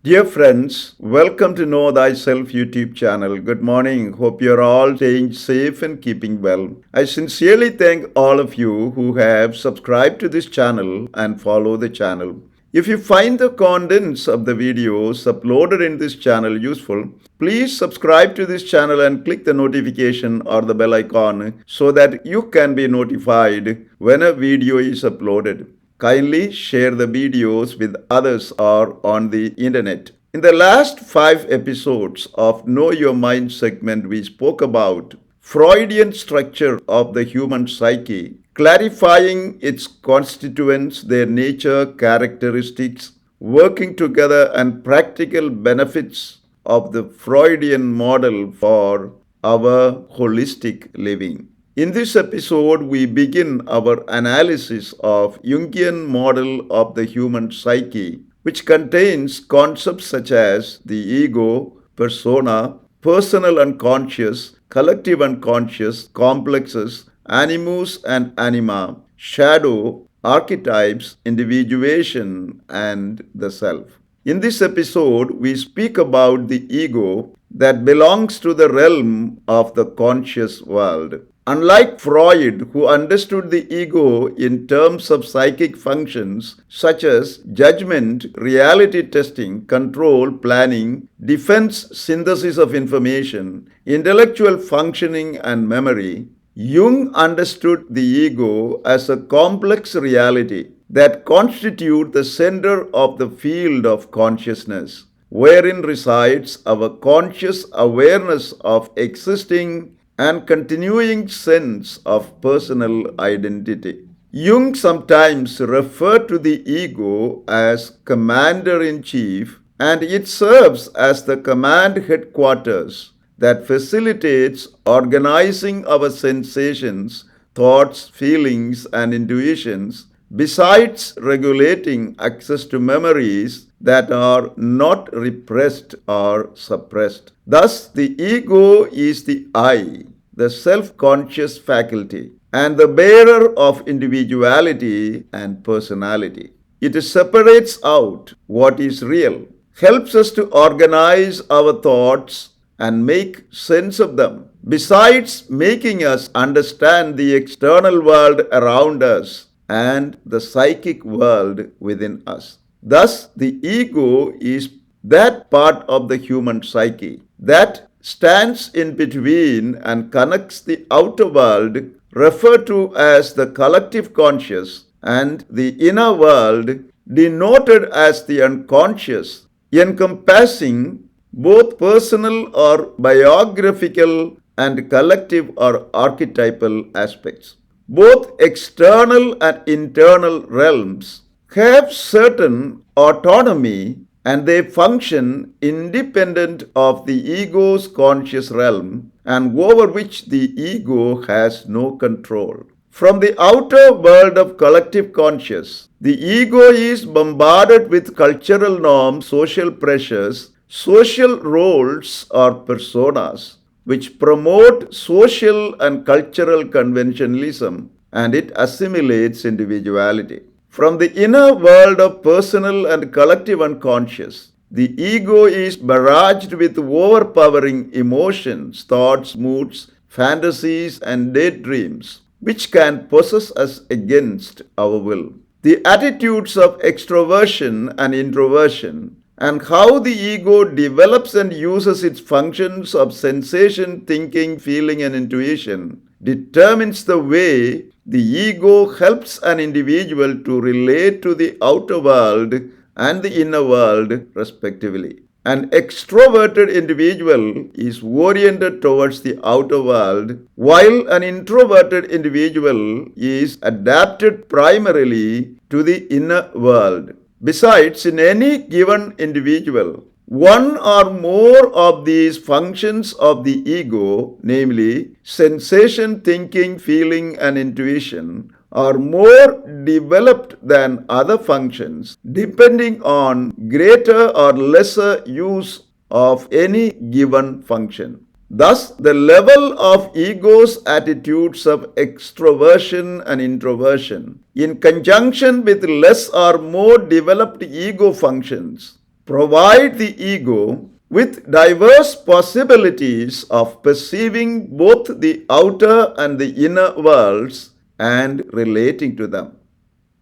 Dear friends, welcome to Know Thyself YouTube Channel. Good morning. Hope you're all staying safe and keeping well. I sincerely thank all of you who have subscribed to this channel and follow the channel. If you find the contents of the videos uploaded in this channel useful, please subscribe to this channel and click the notification or the bell icon so that you can be notified when a video is uploaded. Kindly share the videos with others or on the internet. In the last 5 episodes of Know Your Mind segment, we spoke about Freudian structure of the human psyche, clarifying its constituents, their nature, characteristics, working together, and practical benefits of the Freudian model for our holistic living. In this episode, we begin our analysis of Jungian model of the human psyche, which contains concepts such as the ego, persona, personal unconscious, collective unconscious, complexes, animus and anima, shadow, archetypes, individuation, and the self. In this episode, we speak about the ego that belongs to the realm of the conscious world. Unlike Freud, who understood the ego in terms of psychic functions such as judgment, reality testing, control, planning, defense, synthesis of information, intellectual functioning, and memory, Jung understood the ego as a complex reality that constitutes the center of the field of consciousness, wherein resides our conscious awareness of existing and continuing sense of personal identity. Jung sometimes referred to the ego as commander-in-chief, and it serves as the command headquarters that facilitates organizing our sensations, thoughts, feelings, and intuitions, besides regulating access to memories that are not repressed or suppressed. Thus, the ego is the I, the self-conscious faculty, and the bearer of individuality and personality. It separates out what is real, helps us to organize our thoughts and make sense of them, besides making us understand the external world around us and the psychic world within us. Thus, the ego is that part of the human psyche that stands in between and connects the outer world, referred to as the collective conscious, and the inner world, denoted as the unconscious, encompassing both personal or biographical and collective or archetypal aspects. Both external and internal realms have certain autonomy and they function independent of the ego's conscious realm and over which the ego has no control. From the outer world of collective conscious, the ego is bombarded with cultural norms, social pressures, social roles or personas, which promote social and cultural conventionalism, and it assimilates individuality. From the inner world of personal and collective unconscious, the ego is barraged with overpowering emotions, thoughts, moods, fantasies, and daydreams, which can possess us against our will. The attitudes of extroversion and introversion, and how the ego develops and uses its functions of sensation, thinking, feeling, and intuition, determines the way the ego helps an individual to relate to the outer world and the inner world, respectively. An extroverted individual is oriented towards the outer world, while an introverted individual is adapted primarily to the inner world. Besides, in any given individual, one or more of these functions of the ego, namely sensation, thinking, feeling, and intuition, are more developed than other functions, depending on greater or lesser use of any given function. Thus, the level of ego's attitudes of extroversion and introversion, in conjunction with less or more developed ego functions, provide the ego with diverse possibilities of perceiving both the outer and the inner worlds and relating to them.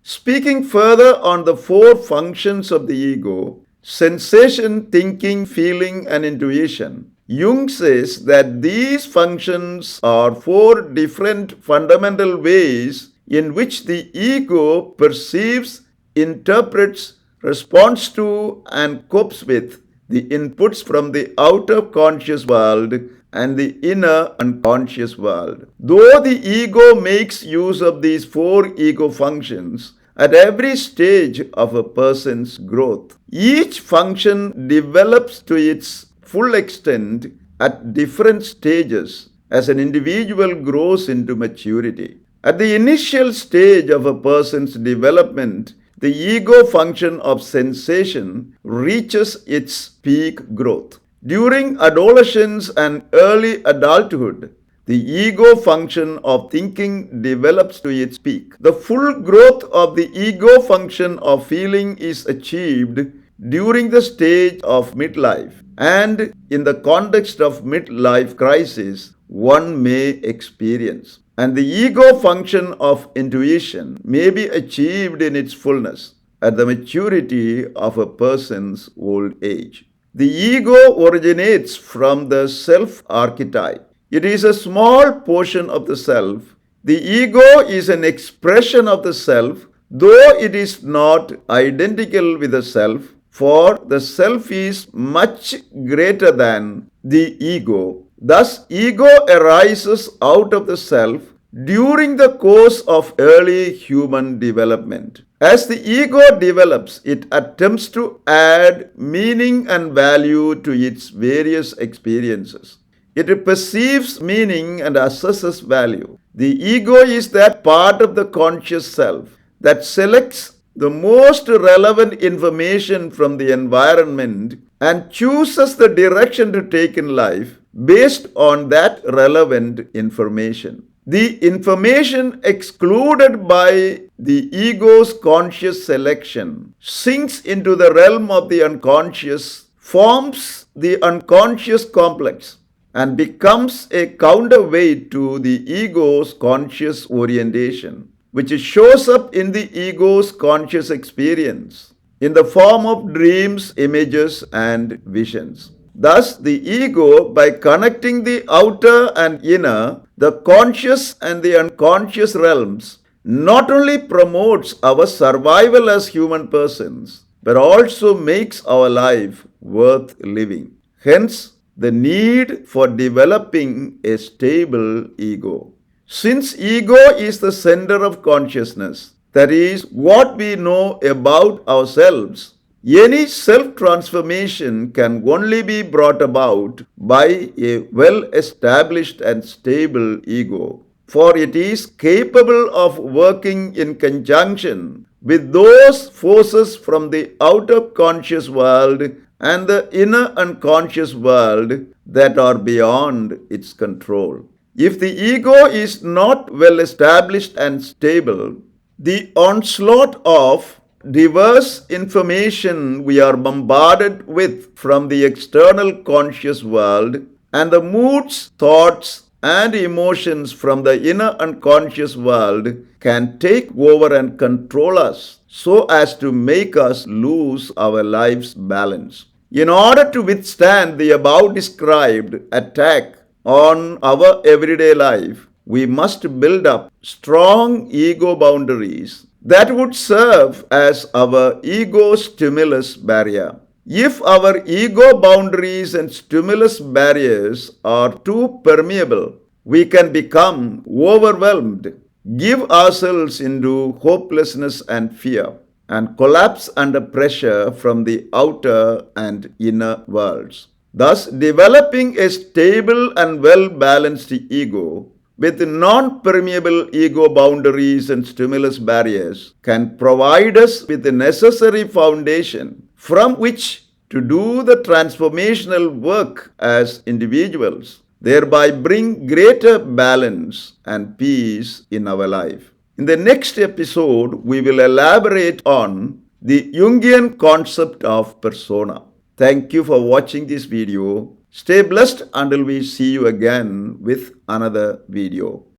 Speaking further on the four functions of the ego, sensation, thinking, feeling, and intuition, Jung says that these functions are four different fundamental ways in which the ego perceives, interprets, responds to, and copes with the inputs from the outer conscious world and the inner unconscious world. Though the ego makes use of these four ego functions at every stage of a person's growth, each function develops to its full extent at different stages as an individual grows into maturity. At the initial stage of a person's development, the ego function of sensation reaches its peak growth. During adolescence and early adulthood, the ego function of thinking develops to its peak. The full growth of the ego function of feeling is achieved during the stage of midlife, and in the context of midlife crisis, one may experience. And the ego function of intuition may be achieved in its fullness at the maturity of a person's old age. The ego originates from the self archetype. It is a small portion of the self. The ego is an expression of the self, though it is not identical with the self, for the self is much greater than the ego. Thus, ego arises out of the self during the course of early human development. As the ego develops, it attempts to add meaning and value to its various experiences. It perceives meaning and assesses value. The ego is that part of the conscious self that selects the most relevant information from the environment and chooses the direction to take in life based on that relevant information. The information excluded by the ego's conscious selection sinks into the realm of the unconscious, forms the unconscious complex, and becomes a counterweight to the ego's conscious orientation, which shows up in the ego's conscious experience in the form of dreams, images, and visions. Thus, the ego, by connecting the outer and inner, the conscious and the unconscious realms, not only promotes our survival as human persons, but also makes our life worth living. Hence, the need for developing a stable ego. Since ego is the center of consciousness, that is, what we know about ourselves, any self-transformation can only be brought about by a well-established and stable ego, for it is capable of working in conjunction with those forces from the outer conscious world and the inner unconscious world that are beyond its control. If the ego is not well established and stable, the onslaught of diverse information we are bombarded with from the external conscious world and the moods, thoughts, and emotions from the inner unconscious world can take over and control us so as to make us lose our life's balance. In order to withstand the above described attack on our everyday life, we must build up strong ego boundaries that would serve as our ego stimulus barrier. If our ego boundaries and stimulus barriers are too permeable, we can become overwhelmed, give ourselves into hopelessness and fear, and collapse under pressure from the outer and inner worlds. Thus, developing a stable and well-balanced ego with non-permeable ego boundaries and stimulus barriers can provide us with the necessary foundation from which to do the transformational work as individuals, thereby bring greater balance and peace in our life. In the next episode, we will elaborate on the Jungian concept of persona. Thank you for watching this video. Stay blessed until we see you again with another video.